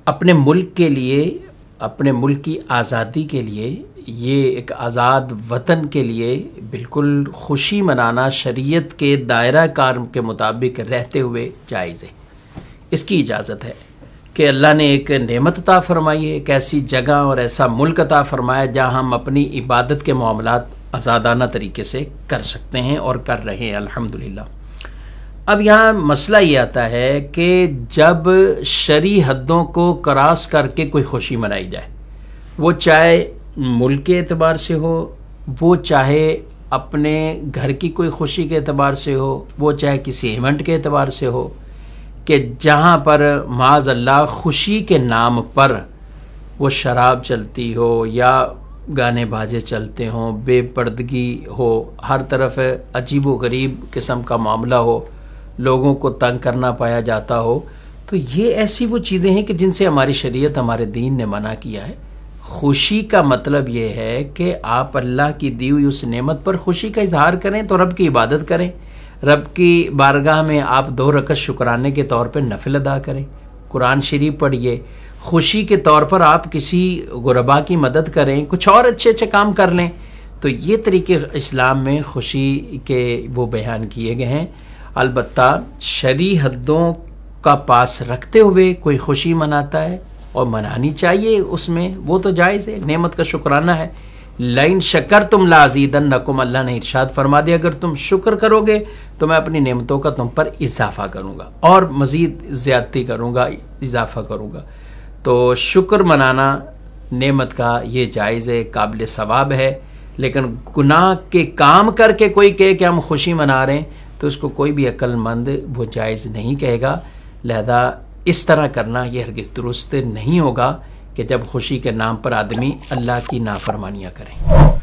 अपने मुल्क के लिए, अपने मुल्क की आज़ादी के लिए, ये एक आज़ाद वतन के लिए बिल्कुल खुशी मनाना शरीयत के दायरा कार के मुताबिक रहते हुए जायज़ है। इसकी इजाज़त है कि अल्लाह ने एक नेमत अता फरमाई है, एक ऐसी जगह और ऐसा मुल्क अता फरमाया जहाँ हम अपनी इबादत के मामलात आज़ादाना तरीके से कर सकते हैं और कर रहे हैं अल्हम्दुलिल्लाह। अब यहाँ मसला ये आता है कि जब शरई हद्दों को क्रॉस करके कोई खुशी मनाई जाए, वो चाहे मुल्क के एतबार से हो, वो चाहे अपने घर की कोई खुशी के एतबार से हो, वो चाहे किसी इवेंट के एतबार से हो, कि जहाँ पर माज़ अल्लाह खुशी के नाम पर वो शराब चलती हो या गाने बाजे चलते हों, बेपर्दगी हो, हर तरफ अजीब व गरीब किस्म का मामला हो, लोगों को तंग करना पाया जाता हो, तो ये ऐसी वो चीज़ें हैं कि जिनसे हमारी शरीयत, हमारे दीन ने मना किया है। खुशी का मतलब ये है कि आप अल्लाह की दी हुई उस नेमत पर खुशी का इजहार करें, तो रब की इबादत करें, रब की बारगाह में आप 2 रकअत शुक्राने के तौर पर नफिल अदा करें, कुरान शरीफ पढ़िए, खुशी के तौर पर आप किसी गुरबा की मदद करें, कुछ और अच्छे अच्छे काम कर लें। तो ये तरीके इस्लाम में खुशी के वो बयान किए गए हैं। अलबत्ता शरई हद्दों का पास रखते हुए कोई खुशी मनाता है और मनानी चाहिए, उसमें वो तो जायज़ है, नेमत का शुक्राना है। लाइन शक्कर तुम लाज़ीदन्नकुम, अल्लाह ने इरशाद फरमा दिया अगर तुम शुक्र करोगे तो मैं अपनी नेमतों का तुम पर इजाफ़ा करूँगा और मज़ीद ज़्यादती करूँगा, इजाफ़ा करूँगा। तो शुक्र मनाना नेमत का ये जायज़ है, काबिल सवाब है। लेकिन गुनाह के काम करके कोई कहे कि हम खुशी मना रहे हैं, तो उसको कोई भी अक्लमंद वो जायज़ नहीं कहेगा। लिहाजा इस तरह करना ये हरगिज़ दुरुस्त नहीं होगा कि जब खुशी के नाम पर आदमी अल्लाह की नाफरमानियाँ करें।